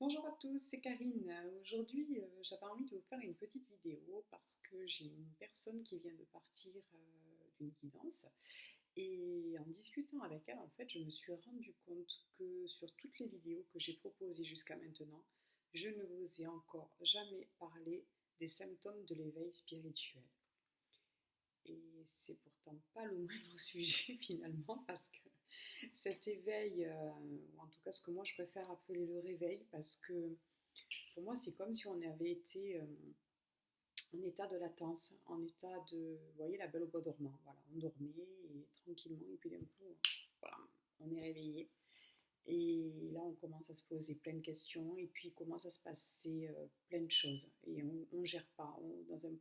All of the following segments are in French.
Bonjour à tous, c'est Karine. Aujourd'hui, j'avais envie de vous faire une petite vidéo parce que j'ai une personne qui vient de partir d'une guidance et en discutant avec elle, en fait, je me suis rendu compte que sur toutes les vidéos que j'ai proposées jusqu'à maintenant, je ne vous ai encore jamais parlé des symptômes de l'éveil spirituel. Et c'est pourtant pas le moindre sujet finalement parce que cet éveil, ou en tout cas ce que moi je préfère appeler le réveil, parce que pour moi c'est comme si on avait été en état de latence, en état de, vous voyez, la belle au bois dormant, voilà, on dormait et tranquillement et puis d'un coup, voilà, on est réveillé. Et là, on commence à se poser plein de questions et puis il commence à se passer plein de choses. Et on ne gère pas. Dans un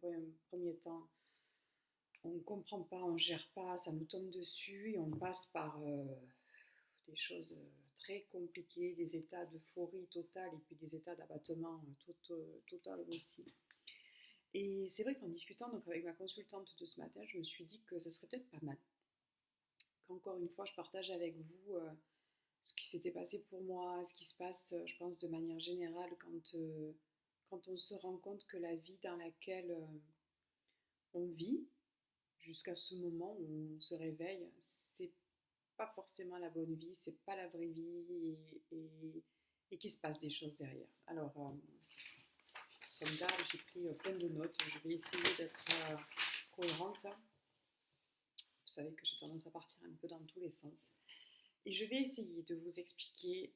premier temps, on ne comprend pas, on ne gère pas, ça nous tombe dessus et on passe par des choses très compliquées, des états d'euphorie totale et puis des états d'abattement total aussi. Et c'est vrai qu'en discutant donc avec ma consultante de ce matin, je me suis dit que ce serait peut-être pas mal qu'encore une fois je partage avec vous ce qui s'était passé pour moi, ce qui se passe, je pense, de manière générale quand on se rend compte que la vie dans laquelle on vit, jusqu'à ce moment où on se réveille, c'est pas forcément la bonne vie, c'est pas la vraie vie et qu'il se passe des choses derrière. Alors, comme d'hab, j'ai pris plein de notes, je vais essayer d'être cohérente. Vous savez que j'ai tendance à partir un peu dans tous les sens. Et je vais essayer de vous expliquer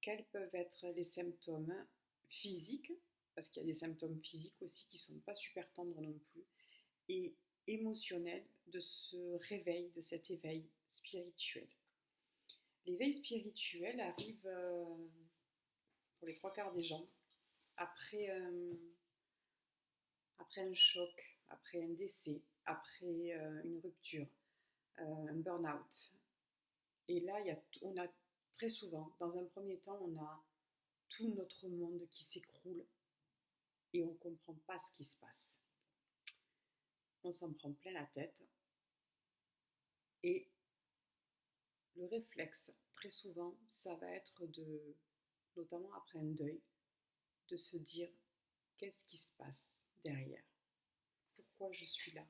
quels peuvent être les symptômes physiques, parce qu'il y a des symptômes physiques aussi qui ne sont pas super tendres non plus, et émotionnels de ce réveil, de cet éveil spirituel. L'éveil spirituel arrive pour les trois quarts des gens après, après un choc, après un décès, après une rupture, un burn-out. Et là, on a très souvent, dans un premier temps, on a tout notre monde qui s'écroule et on ne comprend pas ce qui se passe. On s'en prend plein la tête et le réflexe, très souvent, ça va être notamment après un deuil, de se dire qu'est-ce qui se passe derrière? Pourquoi je suis là?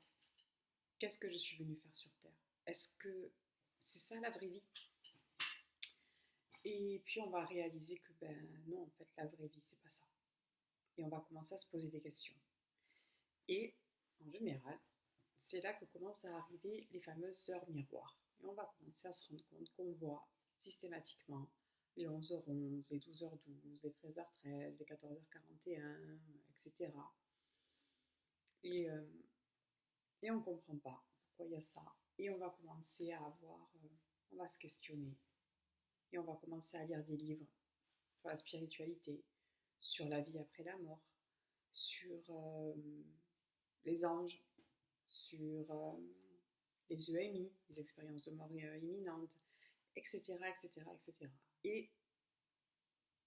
Qu'est-ce que je suis venue faire sur Terre? Est-ce que c'est ça la vraie vie? Et puis on va réaliser que non, en fait, la vraie vie, c'est pas ça. Et on va commencer à se poser des questions. Et en général, c'est là que commencent à arriver les fameuses heures miroirs. Et on va commencer à se rendre compte qu'on voit systématiquement les 11h11, les 12h12, les 13h13, les 14h41, etc. Et on ne comprend pas pourquoi il y a ça. Et on va commencer à on va se questionner. Et on va commencer à lire des livres sur la spiritualité, sur la vie après la mort, sur les anges, sur les EMI, les expériences de mort imminente, etc., etc., etc. Et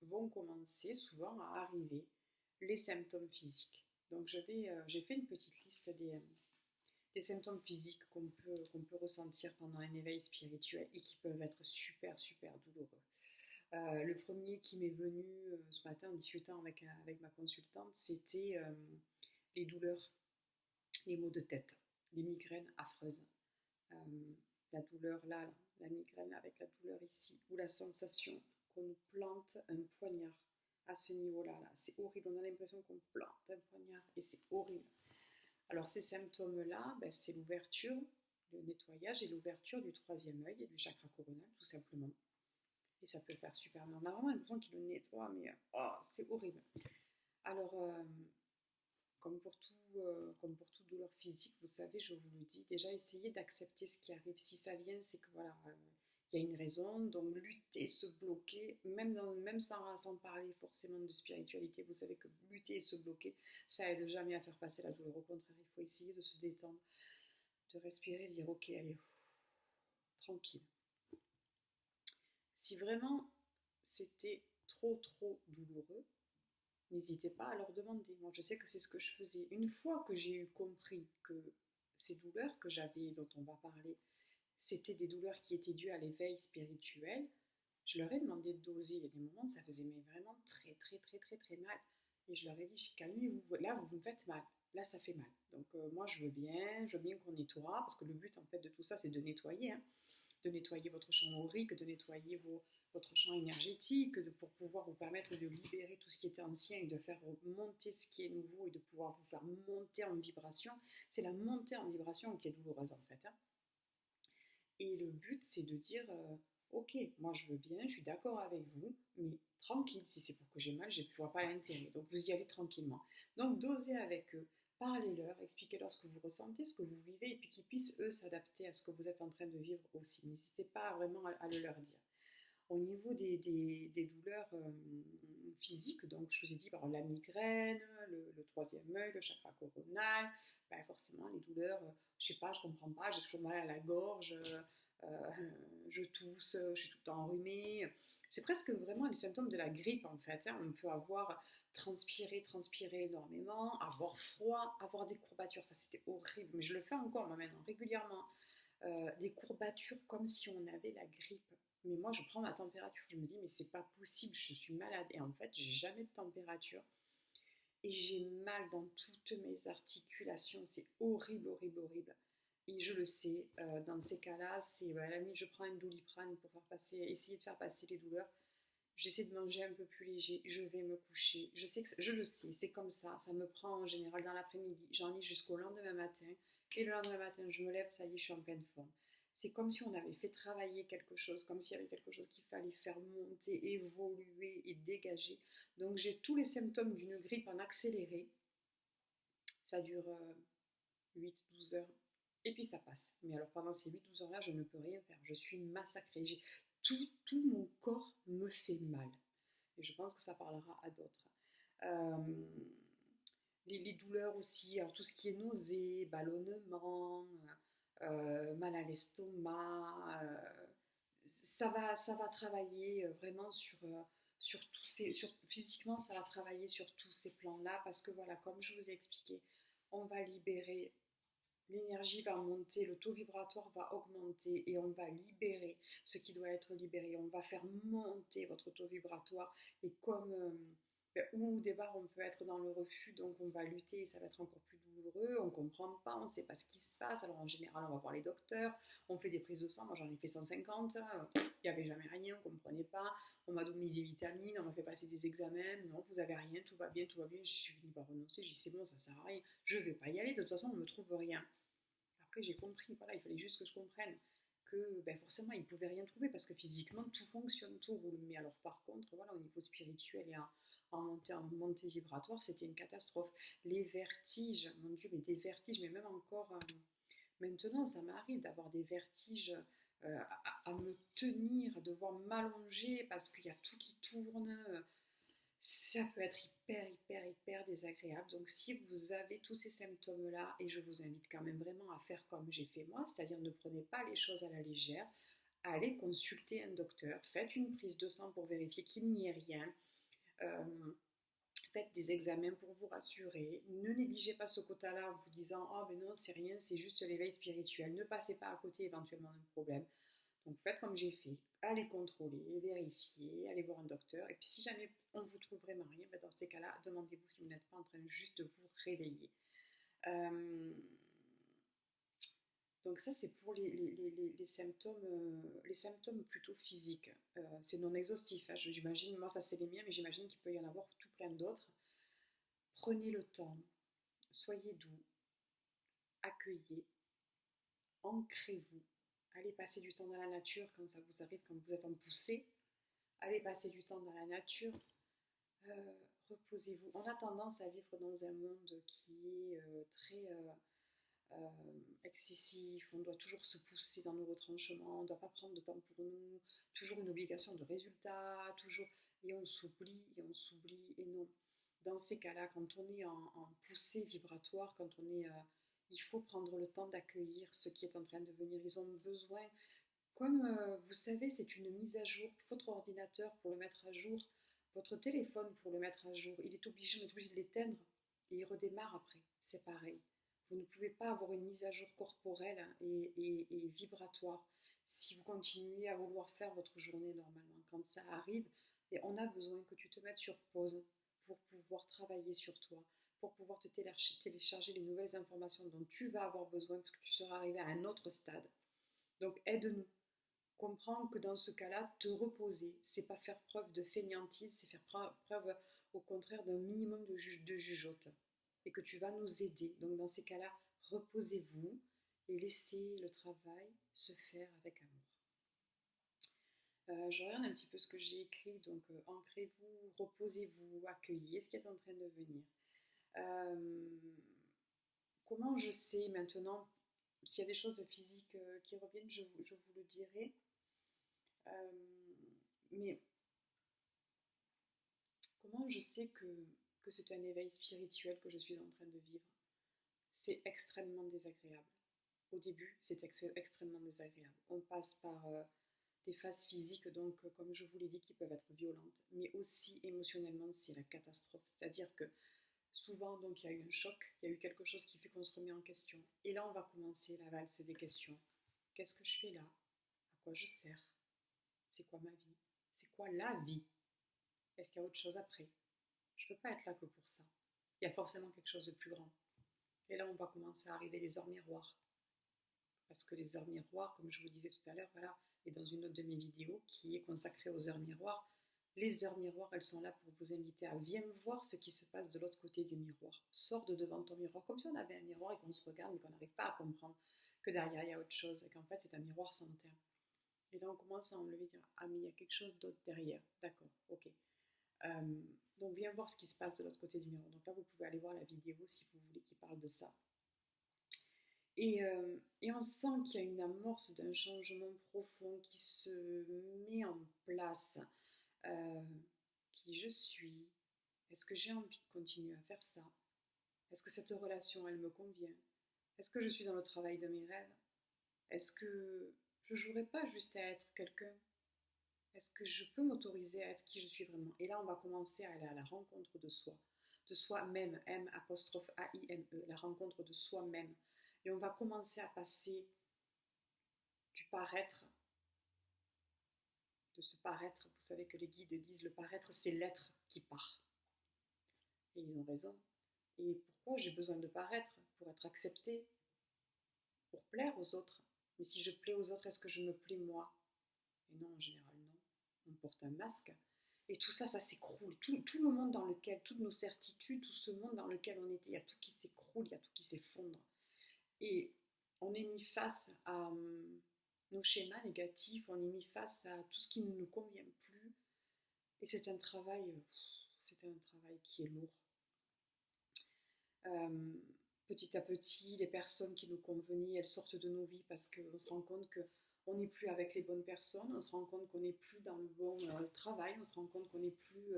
vont commencer souvent à arriver les symptômes physiques. Donc j'ai fait une petite liste des symptômes physiques qu'on peut ressentir pendant un éveil spirituel et qui peuvent être super, super douloureux. Le premier qui m'est venu ce matin en discutant avec ma consultante, c'était les douleurs, les maux de tête, les migraines affreuses. La douleur là, la migraine avec la douleur ici, ou la sensation qu'on nous plante un poignard à ce niveau-là. Là. C'est horrible, on a l'impression qu'on plante un poignard et c'est horrible. Alors ces symptômes-là, c'est l'ouverture, le nettoyage et l'ouverture du troisième œil et du chakra coronal, tout simplement. Et ça peut faire super mal. On a vraiment l'impression qu'il le nettoie, mais c'est horrible. Alors, comme pour toute douleur physique, vous savez, je vous le dis, déjà essayez d'accepter ce qui arrive. Si ça vient, c'est que voilà, il y a une raison. Donc lutter, se bloquer, même sans parler forcément de spiritualité, vous savez que lutter et se bloquer, ça aide jamais à faire passer la douleur. Au contraire, il faut essayer de se détendre, de respirer, de dire ok, allez, tranquille. Si vraiment c'était trop douloureux, n'hésitez pas à leur demander. Moi, je sais que c'est ce que je faisais. Une fois que j'ai eu compris que ces douleurs que j'avais, dont on va parler, c'était des douleurs qui étaient dues à l'éveil spirituel, Je leur ai demandé de doser. Il y a des moments, ça faisait mais vraiment très, très, très, très, très mal. Et je leur ai dit, calmez-vous, là, vous me faites mal. Là, ça fait mal. Donc, moi, je veux bien qu'on nettoie, parce que le but, en fait, de tout ça, c'est de nettoyer, hein, de nettoyer votre champ aurique, de nettoyer votre champ énergétique, pour pouvoir vous permettre de libérer tout ce qui était ancien et de faire monter ce qui est nouveau et de pouvoir vous faire monter en vibration. C'est la montée en vibration qui est douloureuse, en fait, hein. Et le but, c'est de dire, ok, moi je veux bien, je suis d'accord avec vous, mais tranquille, si c'est pour que j'ai mal, je ne vois pas l'intérêt. Donc vous y allez tranquillement. Donc dosez avec eux, parlez-leur, expliquez-leur ce que vous ressentez, ce que vous vivez, et puis qu'ils puissent, eux, s'adapter à ce que vous êtes en train de vivre aussi. N'hésitez pas vraiment à le leur dire. Au niveau des douleurs physiques, donc je vous ai dit par la migraine, le troisième œil, le chakra coronal, ben forcément les douleurs, je sais pas, je comprends pas, j'ai toujours mal à la gorge, je tousse, je suis tout le temps enrhumée. C'est presque vraiment les symptômes de la grippe en fait, hein. On peut avoir transpiré énormément, avoir froid, avoir des courbatures, ça c'était horrible, mais je le fais encore moi maintenant régulièrement. Des courbatures comme si on avait la grippe. Mais moi, je prends ma température. Je me dis, mais c'est pas possible, je suis malade. Et en fait, j'ai jamais de température. Et j'ai mal dans toutes mes articulations. C'est horrible, horrible, horrible. Et je le sais, dans ces cas-là, c'est à la limite, je prends un doliprane pour essayer de faire passer les douleurs. J'essaie de manger un peu plus léger, je vais me coucher. Je le sais, c'est comme ça me prend en général dans l'après-midi. J'en ai jusqu'au lendemain matin. Et le lendemain matin, je me lève, ça y est, je suis en pleine forme. C'est comme si on avait fait travailler quelque chose, comme s'il y avait quelque chose qu'il fallait faire monter, évoluer et dégager. Donc j'ai tous les symptômes d'une grippe en accéléré. Ça dure 8-12 heures. Et puis ça passe. Mais alors pendant ces 8-12 heures-là, je ne peux rien faire. Je suis massacrée. Tout mon corps me fait mal. Et je pense que ça parlera à d'autres. Euh, les douleurs aussi, alors tout ce qui est nausées, ballonnement, mal à l'estomac, ça va travailler vraiment sur physiquement, ça va travailler sur tous ces plans-là parce que voilà, comme je vous ai expliqué, on va libérer, l'énergie va monter, le taux vibratoire va augmenter et on va libérer ce qui doit être libéré. On va faire monter votre taux vibratoire et comme où au départ on peut être dans le refus, donc on va lutter et ça va être encore plus douloureux, on ne comprend pas, on ne sait pas ce qui se passe, alors en général on va voir les docteurs, on fait des prises de sang, moi j'en ai fait 150, il n'y avait jamais rien, on ne comprenait pas, on m'a donné des vitamines, on m'a fait passer des examens, non vous avez rien, tout va bien, je suis finie par renoncer, j'ai dit c'est bon ça sert à rien, je ne vais pas y aller, de toute façon on ne me trouve rien. Après j'ai compris, voilà, il fallait juste que je comprenne que ben, forcément ils ne pouvaient rien trouver parce que physiquement tout fonctionne, tout roule, mais alors par contre voilà au niveau spirituel et en montée vibratoire, c'était une catastrophe. Les vertiges, mon Dieu, mais des vertiges, mais même encore maintenant, ça m'arrive d'avoir des vertiges à me tenir, à devoir m'allonger parce qu'il y a tout qui tourne. Ça peut être hyper, hyper, hyper désagréable. Donc, si vous avez tous ces symptômes-là, et je vous invite quand même vraiment à faire comme j'ai fait moi, c'est-à-dire ne prenez pas les choses à la légère, allez consulter un docteur, faites une prise de sang pour vérifier qu'il n'y ait rien. Euh, Faites des examens pour vous rassurer. Ne négligez pas ce quota-là en vous disant oh ben non, c'est rien, c'est juste l'éveil spirituel. Ne passez pas à côté éventuellement d'un problème. Donc faites comme j'ai fait. Allez contrôler, vérifier, allez voir un docteur. Et puis si jamais on ne vous trouve vraiment rien, ben dans ces cas-là, demandez-vous si vous n'êtes pas en train juste de vous réveiller. Euh, donc ça, c'est pour les symptômes plutôt physiques. C'est non exhaustif, hein, j'imagine, moi ça c'est les miens, mais j'imagine qu'il peut y en avoir tout plein d'autres. Prenez le temps, soyez doux, accueillez, ancrez-vous. Allez passer du temps dans la nature quand ça vous arrive, quand vous êtes en poussée. Allez passer du temps dans la nature. Euh, Reposez-vous. On a tendance à vivre dans un monde qui est très excessif. On doit toujours se pousser dans nos retranchements. On ne doit pas prendre de temps pour nous. Toujours une obligation de résultat. Toujours. Et on s'oublie, et on s'oublie. Et non. Dans ces cas-là, quand on est en poussée vibratoire, quand on est il faut prendre le temps d'accueillir ce qui est en train de venir. Ils ont besoin, comme vous savez, c'est une mise à jour. Votre ordinateur pour le mettre à jour, votre téléphone pour le mettre à jour, on est obligé de l'éteindre et il redémarre après. C'est pareil. Vous ne pouvez pas avoir une mise à jour corporelle et vibratoire. Si vous continuez à vouloir faire votre journée normalement, quand ça arrive, et on a besoin que tu te mettes sur pause pour pouvoir travailler sur toi, pour pouvoir te télécharger les nouvelles informations dont tu vas avoir besoin parce que tu seras arrivé à un autre stade. Donc aide-nous. Comprends que dans ce cas-là, te reposer, c'est pas faire preuve de fainéantise, c'est faire preuve au contraire d'un minimum de jugeote. Et que tu vas nous aider. Donc dans ces cas-là, reposez-vous et laissez le travail se faire avec amour. Je regarde un petit peu ce que j'ai écrit, donc ancrez-vous, reposez-vous, accueillez ce qui est en train de venir. Euh, Comment je sais maintenant, s'il y a des choses physiques qui reviennent, je vous le dirai. Mais comment je sais que c'est un éveil spirituel que je suis en train de vivre? C'est extrêmement désagréable. Au début, c'est extrêmement désagréable. On passe par des phases physiques, donc comme je vous l'ai dit, qui peuvent être violentes, mais aussi émotionnellement, c'est la catastrophe. C'est-à-dire que souvent, donc, il y a eu un choc, il y a eu quelque chose qui fait qu'on se remet en question. Et là, on va commencer la valse des questions. Qu'est-ce que je fais là? À quoi je sers? C'est quoi ma vie? C'est quoi la vie? Est-ce qu'il y a autre chose après? Je ne peux pas être là que pour ça. Il y a forcément quelque chose de plus grand. Et là, on va commencer à arriver les heures miroirs. Parce que les heures miroirs, comme je vous disais tout à l'heure, voilà, et dans une autre de mes vidéos qui est consacrée aux heures miroirs, les heures miroirs, elles sont là pour vous inviter à viens voir ce qui se passe de l'autre côté du miroir. Sors de devant ton miroir, comme si on avait un miroir et qu'on se regarde mais qu'on n'arrive pas à comprendre que derrière il y a autre chose et qu'en fait c'est un miroir sans terre. Et là on commence à enlever, dire ah mais il y a quelque chose d'autre derrière. D'accord, ok. Donc viens voir ce qui se passe de l'autre côté du miroir. Donc là vous pouvez aller voir la vidéo si vous voulez qui parle de ça. Et on sent qu'il y a une amorce d'un changement profond qui se met en place. Euh, qui je suis? Est-ce que j'ai envie de continuer à faire ça? Est-ce que cette relation, elle me convient? Est-ce que je suis dans le travail de mes rêves? Est-ce que je ne jouerai pas juste à être quelqu'un? Est-ce que je peux m'autoriser à être qui je suis vraiment? Et là, on va commencer à aller à la rencontre de soi-même, M''A''I''M', la rencontre de soi-même. Et on va commencer à passer du paraître, de ce paraître. Vous savez que les guides disent le paraître, c'est l'être qui part. Et ils ont raison. Et pourquoi j'ai besoin de paraître? Pour être acceptée, pour plaire aux autres. Mais si je plais aux autres, est-ce que je me plais moi? Et non, en général, non. On porte un masque. Et tout ça, ça s'écroule. Tout le monde dans lequel, toutes nos certitudes, tout ce monde dans lequel on était, il y a tout qui s'écroule, il y a tout qui s'effondre. Et on est mis face à nos schémas négatifs, on est mis face à tout ce qui ne nous convient plus. Et c'est un travail qui est lourd. Petit à petit, les personnes qui nous convenaient, elles sortent de nos vies parce qu'on se rend compte qu'on n'est plus avec les bonnes personnes, on se rend compte qu'on n'est plus dans le bon travail, on se rend compte qu'on n'est plus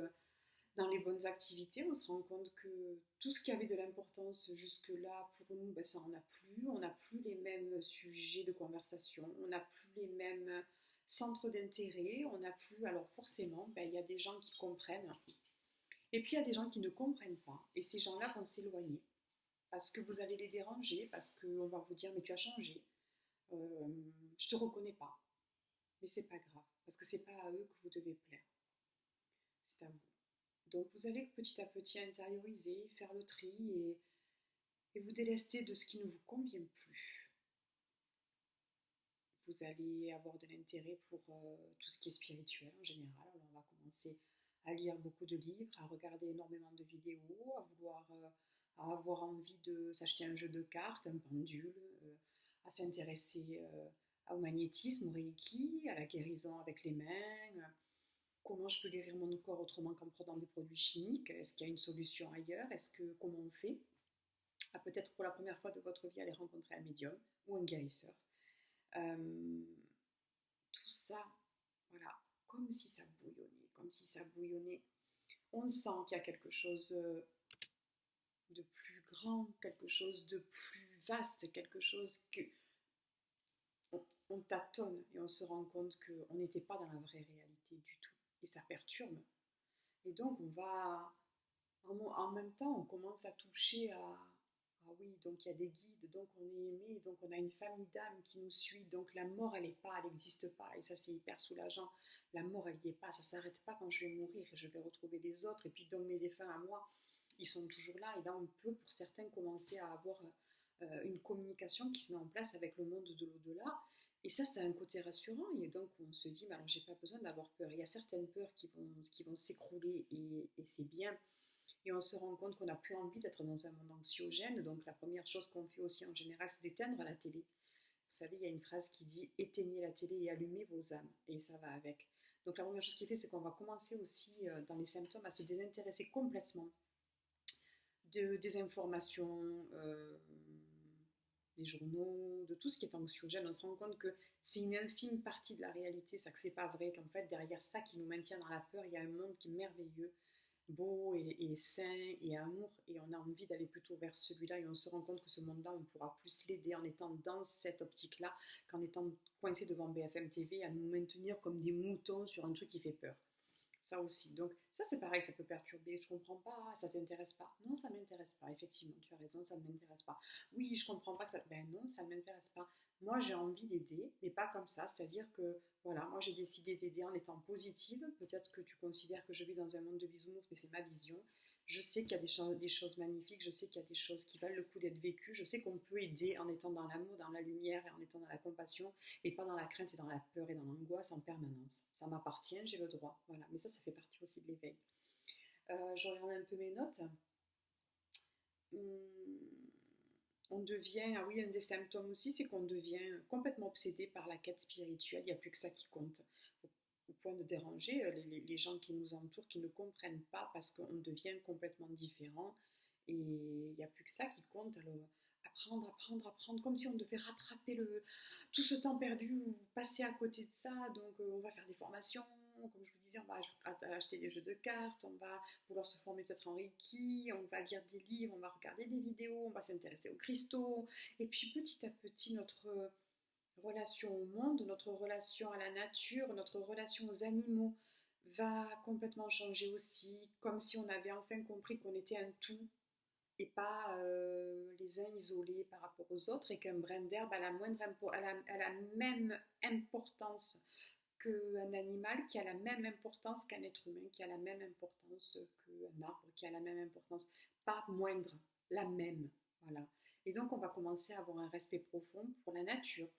dans les bonnes activités, on se rend compte que tout ce qui avait de l'importance jusque-là, pour nous, ben, ça n'en a plus, on n'a plus les mêmes sujets de conversation, on n'a plus les mêmes centres d'intérêt, on n'a plus, alors forcément, ben, il y a des gens qui comprennent, et puis il y a des gens qui ne comprennent pas, et ces gens-là vont s'éloigner parce que vous allez les déranger, parce qu'on va vous dire mais tu as changé, je te reconnais pas. Mais c'est pas grave, parce que c'est pas à eux que vous devez plaire, c'est à vous. Donc vous allez petit à petit intérioriser, faire le tri et vous délester de ce qui ne vous convient plus. Vous allez avoir de l'intérêt pour tout ce qui est spirituel en général. Alors on va commencer à lire beaucoup de livres, à regarder énormément de vidéos, à avoir envie de s'acheter un jeu de cartes, un pendule, à s'intéresser au magnétisme, au reiki, à la guérison avec les mains, comment je peux guérir mon corps autrement qu'en prenant des produits chimiques, est-ce qu'il y a une solution ailleurs, comment on fait, à peut-être pour la première fois de votre vie aller rencontrer un médium ou un guérisseur. Euh, Tout ça, voilà, comme si ça bouillonnait, comme si ça bouillonnait. On sent qu'il y a quelque chose de plus grand, quelque chose de plus vaste, quelque chose que on tâtonne et on se rend compte qu'on n'était pas dans la vraie réalité du tout. Et ça perturbe. Et donc on va, en même temps, on commence à toucher à Ah oui, donc il y a des guides, donc on est aimé, donc on a une famille d'âmes qui nous suit, donc la mort, elle est pas, elle n'existe pas, et ça c'est hyper soulageant. La mort, elle n'y est pas, ça s'arrête pas quand je vais mourir, et je vais retrouver des autres, et puis donc mes défunts à moi, ils sont toujours là, et là on peut pour certains commencer à avoir une communication qui se met en place avec le monde de l'au-delà, et ça c'est un côté rassurant, et donc on se dit, bah, alors j'ai pas besoin d'avoir peur, il y a certaines peurs qui vont s'écrouler, et c'est bien, et on se rend compte qu'on n'a plus envie d'être dans un monde anxiogène. Donc la première chose qu'on fait aussi en général, c'est d'éteindre la télé. Vous savez, il y a une phrase qui dit éteignez la télé et allumez vos âmes. Et ça va avec. Donc la première chose qu'il fait, c'est qu'on va commencer aussi dans les symptômes à se désintéresser complètement des informations, des journaux, de tout ce qui est anxiogène. On se rend compte que c'est une infime partie de la réalité, ça que c'est pas vrai, qu'en fait derrière ça qui nous maintient dans la peur, il y a un monde qui est merveilleux, beau et sain et amour, et on a envie d'aller plutôt vers celui-là, et on se rend compte que ce monde-là, on pourra plus l'aider en étant dans cette optique-là qu'en étant coincé devant BFM TV à nous maintenir comme des moutons sur un truc qui fait peur. Ça aussi. Donc ça c'est pareil, ça peut perturber. Je comprends pas, ça t'intéresse pas. Non, ça m'intéresse pas. Effectivement, tu as raison, ça ne m'intéresse pas. Oui, je comprends pas que ça. Ben non, ça ne m'intéresse pas. Moi j'ai envie d'aider, mais pas comme ça. C'est-à-dire que voilà, moi j'ai décidé d'aider en étant positive. Peut-être que tu considères que je vis dans un monde de bisounours, mais c'est ma vision. Je sais qu'il y a des choses magnifiques, je sais qu'il y a des choses qui valent le coup d'être vécues, je sais qu'on peut aider en étant dans l'amour, dans la lumière et en étant dans la compassion et pas dans la crainte et dans la peur et dans l'angoisse en permanence. Ça m'appartient, j'ai le droit. Voilà. Mais ça fait partie aussi de l'éveil. Je regarde un peu mes notes. Hum, on devient, ah oui, un des symptômes aussi, c'est qu'on devient complètement obsédé par la quête spirituelle. Il n'y a plus que ça qui compte. Au point de déranger les gens qui nous entourent, qui ne comprennent pas parce qu'on devient complètement différent. Et il n'y a plus que ça qui compte. Alors, apprendre, apprendre, apprendre, comme si on devait rattraper tout ce temps perdu ou passer à côté de ça. Donc, on va faire des formations. Comme je vous disais, on va acheter des jeux de cartes, on va vouloir se former peut-être en Reiki, on va lire des livres, on va regarder des vidéos, on va s'intéresser aux cristaux. Et puis petit à petit, notre relation au monde, notre relation à la nature, notre relation aux animaux va complètement changer aussi, comme si on avait enfin compris qu'on était un tout et pas les uns isolés par rapport aux autres, et qu'un brin d'herbe a la même importance qu'un animal, qui a la même importance qu'un être humain, qui a la même importance qu'un arbre, qui a la même importance, pas moindre, la même. Voilà. Et donc on va commencer à avoir un respect profond pour la nature.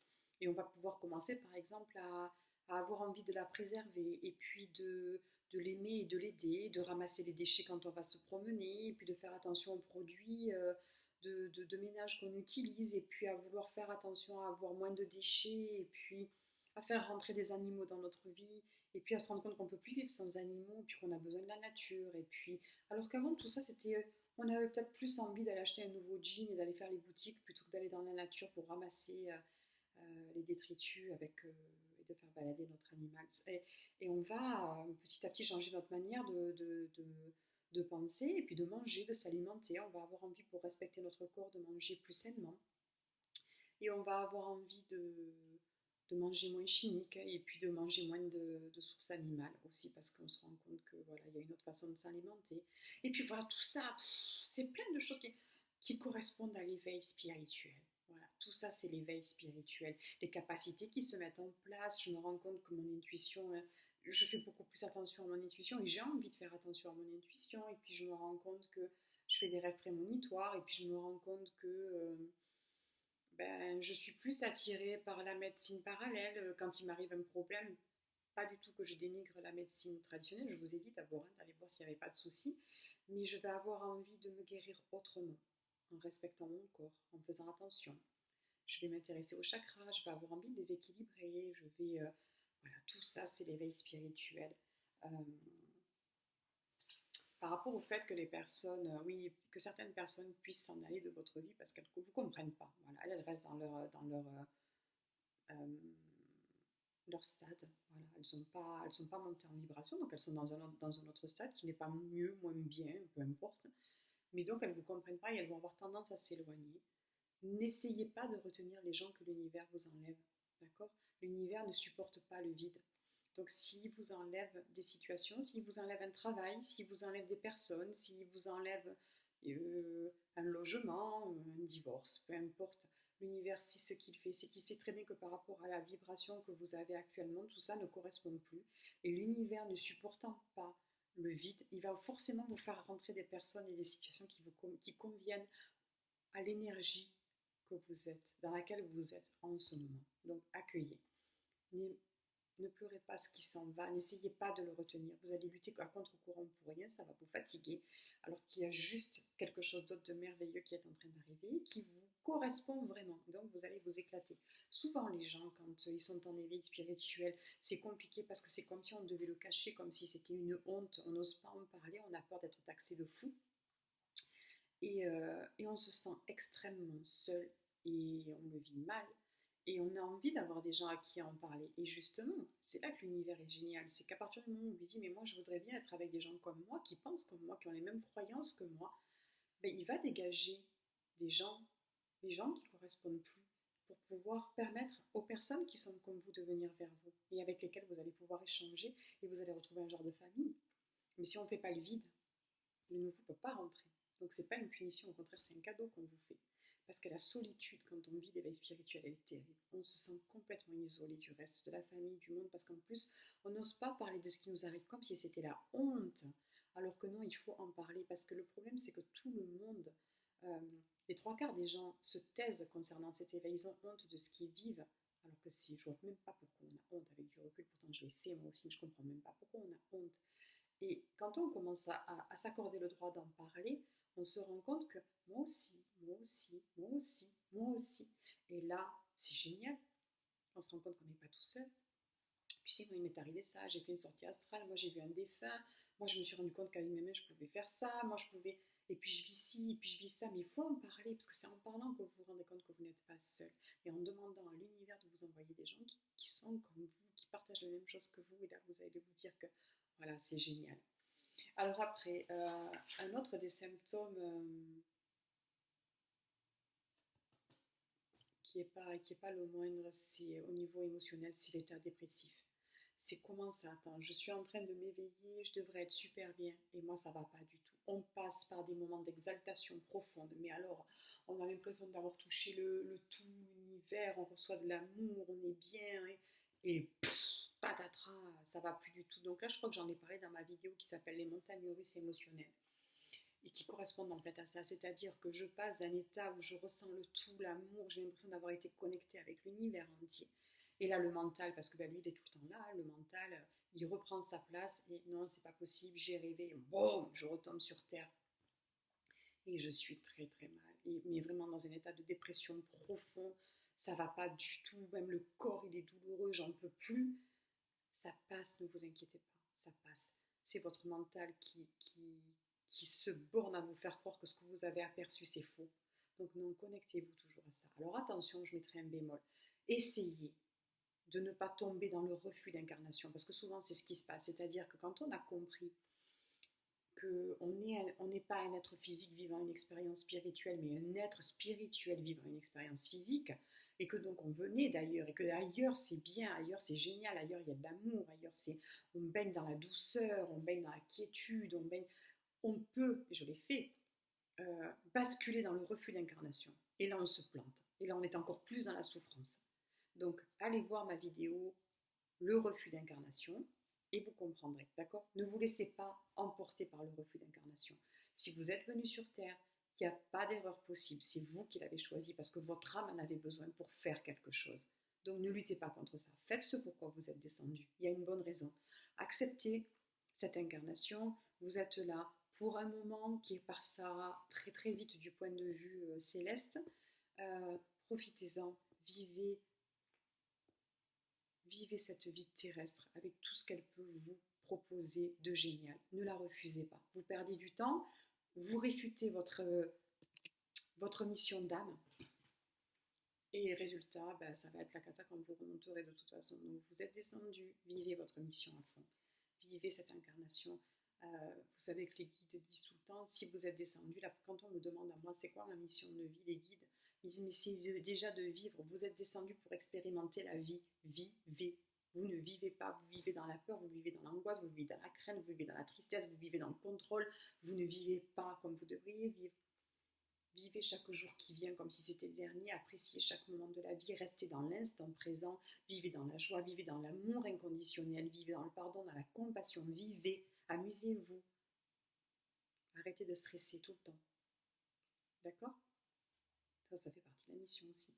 Et on va pouvoir commencer par exemple à avoir envie de la préserver, et puis de l'aimer et de l'aider, de ramasser les déchets quand on va se promener, et puis de faire attention aux produits de ménage qu'on utilise, et puis à vouloir faire attention à avoir moins de déchets, et puis à faire rentrer des animaux dans notre vie, et puis à se rendre compte qu'on ne peut plus vivre sans animaux, puis qu'on a besoin de la nature. Et puis, alors qu'avant tout ça, on avait peut-être plus envie d'aller acheter un nouveau jean et d'aller faire les boutiques plutôt que d'aller dans la nature pour ramasser les détritus et de faire balader notre animal. Et on va petit à petit changer notre manière de penser et puis de manger, de s'alimenter. On va avoir envie, pour respecter notre corps, de manger plus sainement. Et on va avoir envie de manger moins chimique, et puis de manger moins de sources animales aussi, parce qu'on se rend compte que voilà, il y a une autre façon de s'alimenter. Et puis voilà, tout ça, c'est plein de choses qui correspondent à l'éveil spirituel. Voilà, tout ça, c'est l'éveil spirituel. Les capacités qui se mettent en place. Je me rends compte que mon intuition, je fais beaucoup plus attention à mon intuition, et j'ai envie de faire attention à mon intuition. Et puis je me rends compte que je fais des rêves prémonitoires, et puis je me rends compte que je suis plus attirée par la médecine parallèle quand il m'arrive un problème. Pas du tout que je dénigre la médecine traditionnelle, je vous ai dit d'abord d'aller voir s'il n'y avait pas de souci, mais je vais avoir envie de me guérir autrement, en respectant mon corps, en faisant attention. Je vais m'intéresser aux chakras, je vais avoir envie de les équilibrer, voilà, tout ça c'est l'éveil spirituel. Euh, Par rapport au fait que les personnes, oui, que certaines personnes puissent s'en aller de votre vie parce qu'elles ne vous comprennent pas. Voilà, elles restent euh, leur stade. Voilà, elles sont pas montées en vibration, donc elles sont dans un autre stade qui n'est pas mieux, moins bien, peu importe. Mais donc elles ne vous comprennent pas et elles vont avoir tendance à s'éloigner. N'essayez pas de retenir les gens que l'univers vous enlève. D'accord? L'univers ne supporte pas le vide. Donc s'il vous enlève des situations, s'il vous enlève un travail, s'il vous enlève des personnes, s'il vous enlève un logement, un divorce, peu importe. L'univers sait ce qu'il fait, c'est qu'il sait très bien que par rapport à la vibration que vous avez actuellement, tout ça ne correspond plus. Et l'univers ne supportant pas le vide, il va forcément vous faire rentrer des personnes et des situations qui conviennent à l'énergie que vous êtes, dans laquelle vous êtes en ce moment. Donc accueillez. Ne pleurez pas ce qui s'en va, n'essayez pas de le retenir. Vous allez lutter à contre-courant pour rien, ça va vous fatiguer, alors qu'il y a juste quelque chose d'autre de merveilleux qui est en train d'arriver, qui vous correspond vraiment. Donc vous allez vous éclater. Souvent les gens, quand ils sont en éveil spirituel, c'est compliqué parce que c'est comme si on devait le cacher, comme si c'était une honte, on n'ose pas en parler, on a peur d'être taxé de fou. Et on se sent extrêmement seul et on le vit mal. Et on a envie d'avoir des gens à qui en parler. Et justement, c'est là que l'univers est génial. C'est qu'à partir du moment où on lui dit, mais moi je voudrais bien être avec des gens comme moi, qui pensent comme moi, qui ont les mêmes croyances que moi, ben, il va dégager des gens qui ne correspondent plus, pour pouvoir permettre aux personnes qui sont comme vous de venir vers vous et avec lesquelles vous allez pouvoir échanger et vous allez retrouver un genre de famille. Mais si on ne fait pas le vide, le nouveau ne peut pas rentrer. Donc c'est pas une punition, au contraire c'est un cadeau qu'on vous fait. Parce que la solitude, quand on vit l'éveil spirituel, elle est terrible. On se sent complètement isolé du reste, de la famille, du monde, parce qu'en plus, on n'ose pas parler de ce qui nous arrive comme si c'était la honte. Alors que non, il faut en parler, parce que le problème, c'est que tout le monde, euh, les trois quarts des gens se taisent concernant cet éveil. Ils ont honte de ce qu'ils vivent. Alors que si, je vois même pas pourquoi on a honte avec du recul, pourtant je l'ai fait moi aussi, je comprends même pas pourquoi on a honte. Et quand on commence à s'accorder le droit d'en parler, on se rend compte que moi aussi, moi aussi, moi aussi, moi aussi. Et là, c'est génial. On se rend compte qu'on n'est pas tout seul. Puis si, moi, il m'est arrivé ça, j'ai fait une sortie astrale, moi j'ai vu un défunt, moi je me suis rendu compte qu'avec mes mains je pouvais faire ça, moi je pouvais, et puis je vis ci, et puis je vis ça, mais il faut en parler, parce que c'est en parlant que vous vous rendez compte que vous n'êtes pas seul, et en demandant à l'univers de vous envoyer des gens qui sont comme vous, qui partagent les mêmes choses que vous, et là vous allez vous dire que voilà, c'est génial. Alors après, un autre des symptômes qui est pas le moindre, c'est au niveau émotionnel, c'est l'état dépressif. C'est comment ça, attends, je suis en train de m'éveiller, je devrais être super bien, et moi ça va pas du tout. On passe par des moments d'exaltation profonde, mais alors on a l'impression d'avoir touché le tout, l'univers, on reçoit de l'amour, on est bien, et patatras, ça va plus du tout. Donc là, je crois que j'en ai parlé dans ma vidéo qui s'appelle Les montagnes russes émotionnelles et qui correspondent en fait à ça. C'est-à-dire que je passe d'un état où je ressens le tout, l'amour, j'ai l'impression d'avoir été connectée avec l'univers entier. Et là, le mental, parce que ben, lui, il est tout le temps là, le mental, il reprend sa place et non, c'est pas possible, j'ai rêvé, boum, je retombe sur terre. Et je suis très très mal, mais vraiment dans un état de dépression profond, ça va pas du tout, même le corps il est douloureux, j'en peux plus. Ça passe, ne vous inquiétez pas, ça passe. C'est votre mental qui se borne à vous faire croire que ce que vous avez aperçu, c'est faux. Donc non, connectez-vous toujours à ça. Alors attention, je mettrai un bémol. Essayez de ne pas tomber dans le refus d'incarnation, parce que souvent c'est ce qui se passe. C'est-à-dire que quand on a compris qu'on n'est pas un être physique vivant une expérience spirituelle, mais un être spirituel vivant une expérience physique, et que donc on venait d'ailleurs, et que ailleurs c'est bien, ailleurs c'est génial, ailleurs il y a de l'amour, ailleurs on baigne dans la douceur, on baigne dans la quiétude, on peut, et je l'ai fait, basculer dans le refus d'incarnation. Et là on se plante, et là on est encore plus dans la souffrance. Donc allez voir ma vidéo, le refus d'incarnation, et vous comprendrez, d'accord? Ne vous laissez pas emporter par le refus d'incarnation. Si vous êtes venu sur Terre, il n'y a pas d'erreur possible, c'est vous qui l'avez choisi parce que votre âme en avait besoin pour faire quelque chose. Donc ne luttez pas contre ça, faites ce pourquoi vous êtes descendu, il y a une bonne raison. Acceptez cette incarnation, vous êtes là pour un moment qui passera très très vite du point de vue céleste. Profitez-en, vivez Vivez cette vie terrestre avec tout ce qu'elle peut vous proposer de génial. Ne la refusez pas. Vous perdez du temps, vous réfutez votre mission d'âme. Et résultat, ben, ça va être la cata quand vous remonterez de toute façon. Donc vous êtes descendu, vivez votre mission à fond. Vivez cette incarnation. Vous savez que les guides disent tout le temps, si vous êtes descendu, là, quand on me demande à moi c'est quoi ma mission de vie, les guides ils disent mais c'est déjà de vivre, vous êtes descendu pour expérimenter la vie, vivez, Vous ne vivez pas, vous vivez dans la peur, vous vivez dans l'angoisse, vous vivez dans la crainte, vous vivez dans la tristesse, vous vivez dans le contrôle, vous ne vivez pas comme vous devriez vivre. Vivez chaque jour qui vient comme si c'était le dernier, appréciez chaque moment de la vie, restez dans l'instant présent, vivez dans la joie, vivez dans l'amour inconditionnel, vivez dans le pardon, dans la compassion, vivez, amusez-vous. Arrêtez de stresser tout le temps. D'accord? Ça fait partie de la mission aussi.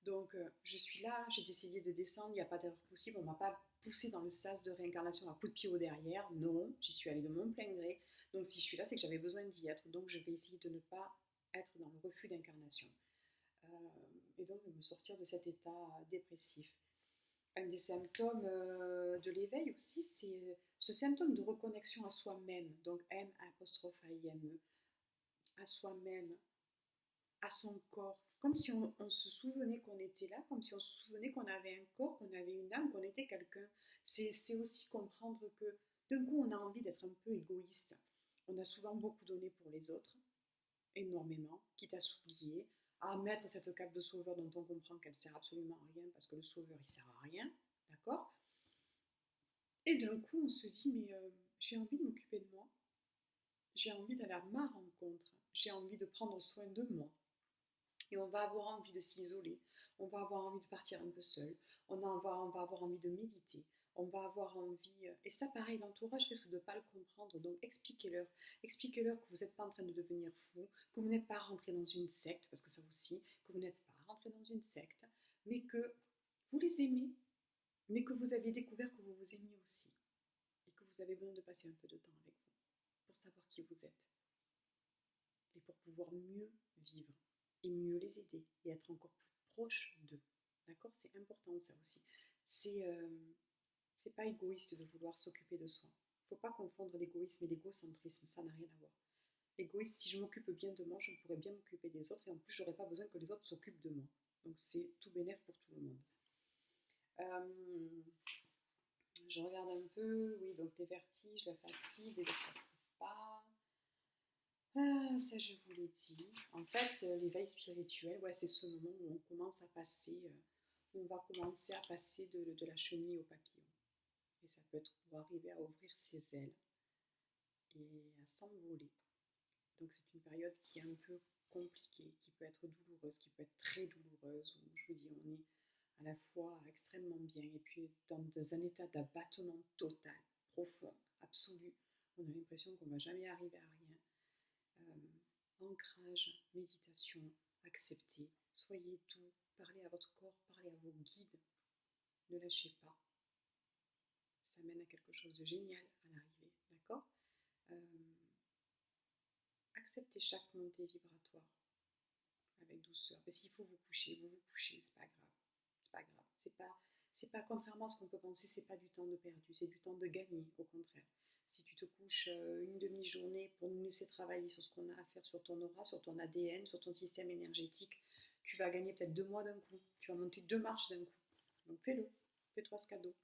Donc, je suis là, j'ai décidé de descendre, il n'y a pas d'erreur possible, on ne m'a pas poussé dans le sas de réincarnation à coup de pied au derrière, non, j'y suis allée de mon plein gré. Donc, si je suis là, c'est que j'avais besoin d'y être, donc je vais essayer de ne pas être dans le refus d'incarnation. Et donc de me sortir de cet état dépressif. Un des symptômes de l'éveil aussi, c'est ce symptôme de reconnexion à soi-même, donc M'-A-I-M-E, à soi-même, à son corps, comme si on se souvenait qu'on était là, comme si on se souvenait qu'on avait un corps, qu'on avait une âme, qu'on était quelqu'un. C'est aussi comprendre que d'un coup on a envie d'être un peu égoïste. On a souvent beaucoup donné pour les autres, énormément, quitte à s'oublier, à mettre cette cape de sauveur dont on comprend qu'elle sert absolument à rien, parce que le sauveur il sert à rien, d'accord? Et d'un coup on se dit mais j'ai envie de m'occuper de moi, j'ai envie d'aller à ma rencontre, j'ai envie de prendre soin de moi. Et on va avoir envie de s'isoler, on va avoir envie de partir un peu seul, on va avoir envie de méditer, on va avoir envie... Et ça, pareil, l'entourage risque de ne pas le comprendre, donc expliquez-leur. Expliquez-leur que vous n'êtes pas en train de devenir fou, que vous n'êtes pas rentré dans une secte, parce que ça aussi, que vous n'êtes pas rentré dans une secte, mais que vous les aimez, mais que vous avez découvert que vous vous aimiez aussi, et que vous avez besoin de passer un peu de temps avec vous, pour savoir qui vous êtes, et pour pouvoir mieux vivre et mieux les aider et être encore plus proche d'eux. D'accord? C'est important ça aussi. C'est pas égoïste de vouloir s'occuper de soi. Il ne faut pas confondre l'égoïsme et l'égocentrisme, ça n'a rien à voir. Égoïste, si je m'occupe bien de moi, je pourrais bien m'occuper des autres et en plus, j'aurais pas besoin que les autres s'occupent de moi. Donc c'est tout bénef pour tout le monde. Je regarde un peu, oui, donc les vertiges, la fatigue, les autres ne trouvent pas. Ah, ça, je vous l'ai dit. En fait, l'éveil spirituel, ouais, c'est ce moment où on commence à passer, où on va commencer à passer de la chenille au papillon. Et ça peut être pour arriver à ouvrir ses ailes et à s'envoler. Donc c'est une période qui est un peu compliquée, qui peut être douloureuse, qui peut être très douloureuse, où je vous dis, on est à la fois extrêmement bien et puis dans un état d'abattement total, profond, absolu. On a l'impression qu'on ne va jamais arriver à rien. Ancrage, méditation, acceptez, soyez doux, parlez à votre corps, parlez à vos guides, ne lâchez pas. Ça mène à quelque chose de génial à l'arrivée, d'accord? Acceptez chaque montée vibratoire avec douceur. Et s'il faut vous coucher, c'est pas grave. C'est pas grave. C'est pas contrairement à ce qu'on peut penser, c'est pas du temps de perdu, c'est du temps de gagner, au contraire. Si tu te couches une demi-journée pour nous laisser travailler sur ce qu'on a à faire, sur ton aura, sur ton ADN, sur ton système énergétique, tu vas gagner peut-être 2 mois d'un coup. Tu vas monter 2 marches d'un coup. Donc fais-le. Fais-toi ce cadeau.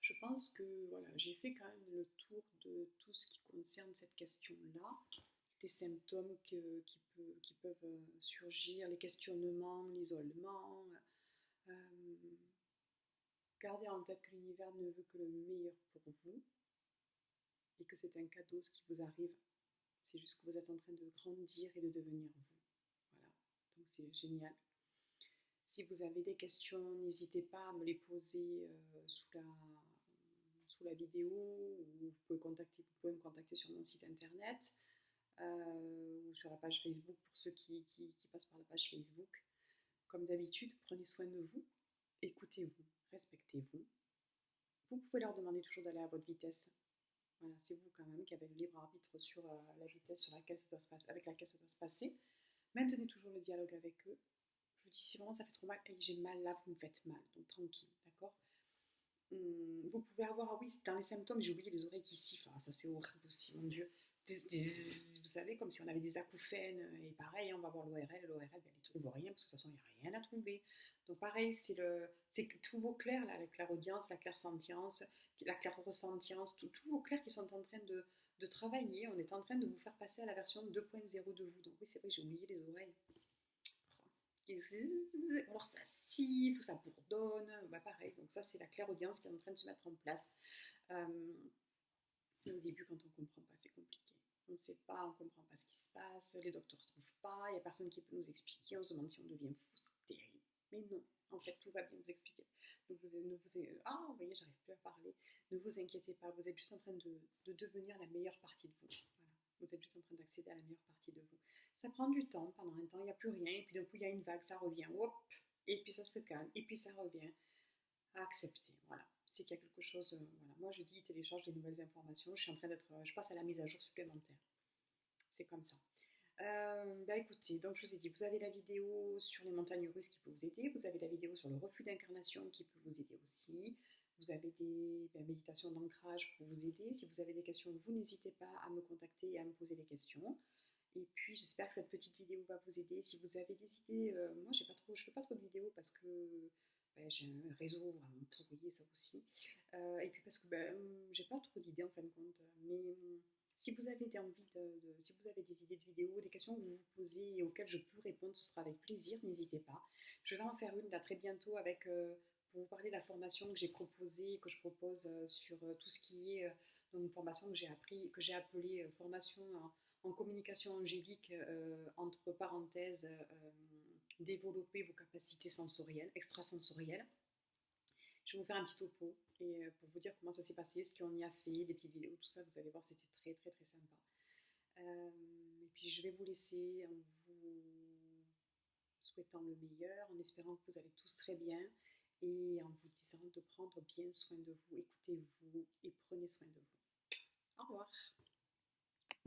Je pense que voilà, j'ai fait quand même le tour de tout ce qui concerne cette question-là, les symptômes qui peuvent surgir, les questionnements, l'isolement. Euh, Gardez en tête que l'univers ne veut que le meilleur pour vous et que c'est un cadeau ce qui vous arrive. C'est juste que vous êtes en train de grandir et de devenir vous. Voilà, donc c'est génial. Si vous avez des questions, n'hésitez pas à me les poser sous la vidéo ou vous pouvez me contacter sur mon site internet ou sur la page Facebook pour ceux qui passent par la page Facebook. Comme d'habitude, prenez soin de vous, écoutez-vous, respectez-vous. Vous pouvez leur demander toujours d'aller à votre vitesse. Voilà, c'est vous quand même qui avez le libre arbitre sur la vitesse sur laquelle ça doit se passer, avec laquelle ça doit se passer. Maintenez toujours le dialogue avec eux. Je vous dis si vraiment ça fait trop mal, et j'ai mal là, vous me faites mal, donc tranquille, d'accord? Vous pouvez avoir, ah oui, dans les symptômes, j'ai oublié les oreilles qui sifflent, ah, ça c'est horrible aussi, mon Dieu. Vous savez, comme si on avait des acouphènes, et pareil, on va voir l'ORL, l'ORL, elle ne trouve rien, parce que de toute façon, il n'y a rien à trouver. Donc pareil, c'est tous vos clairs, là, la clairaudience, la clairsentience, la clairressentience, tous vos clairs qui sont en train de travailler, on est en train de vous faire passer à la version 2.0 de vous. Donc oui, c'est vrai, j'ai oublié les oreilles. alors ça siffle ou ça bourdonne, bah pareil, donc ça c'est la clairaudience qui est en train de se mettre en place. Euh, et au début, quand on ne comprend pas, c'est compliqué. On ne sait pas, on ne comprend pas ce qui se passe, les docteurs ne trouvent pas, il n'y a personne qui peut nous expliquer, on se demande si on devient fou, c'est terrible. Mais non, en fait, tout va bien vous expliquer. Donc ah, vous voyez, j'arrive plus à parler. Ne vous inquiétez pas, vous êtes juste en train de devenir la meilleure partie de vous. Voilà. Vous êtes juste en train d'accéder à la meilleure partie de vous. Ça prend du temps, pendant un temps, il n'y a plus rien, et puis d'un coup, il y a une vague, ça revient, hop, et puis ça se calme, et puis ça revient à accepter. Voilà. C'est qu'il y a quelque chose. Voilà. Moi, je dis télécharge des nouvelles informations. Je suis en train d'être. Je passe à la mise à jour supplémentaire. C'est comme ça. Bah écoutez, donc je vous ai dit, vous avez la vidéo sur les montagnes russes qui peut vous aider, vous avez la vidéo sur le reflux d'incarnation qui peut vous aider aussi, vous avez des méditations d'ancrage pour vous aider. Si vous avez des questions, vous n'hésitez pas à me contacter et à me poser des questions. Et puis j'espère que cette petite vidéo va vous aider. Si vous avez des idées, moi je fais pas trop de vidéos parce que j'ai un réseau vraiment pourri, ça aussi. Et puis parce que j'ai pas trop d'idées en fin de compte. Mais si vous avez des envies si vous avez des idées de vidéos, des questions que vous vous posez et auxquelles je peux répondre, ce sera avec plaisir, n'hésitez pas. Je vais en faire une là très bientôt avec pour vous parler de la formation que j'ai proposée, que je propose sur tout ce qui est donc une formation que j'ai appris, que j'ai appelée formation en communication angélique, entre parenthèses, développer vos capacités sensorielles, extrasensorielles. Je vais vous faire un petit topo et pour vous dire comment ça s'est passé, ce qu'on y a fait, des petites vidéos, tout ça, vous allez voir, c'était très très très sympa. Et puis je vais vous laisser en vous souhaitant le meilleur, en espérant que vous allez tous très bien et en vous disant de prendre bien soin de vous, écoutez-vous et prenez soin de vous. Au revoir.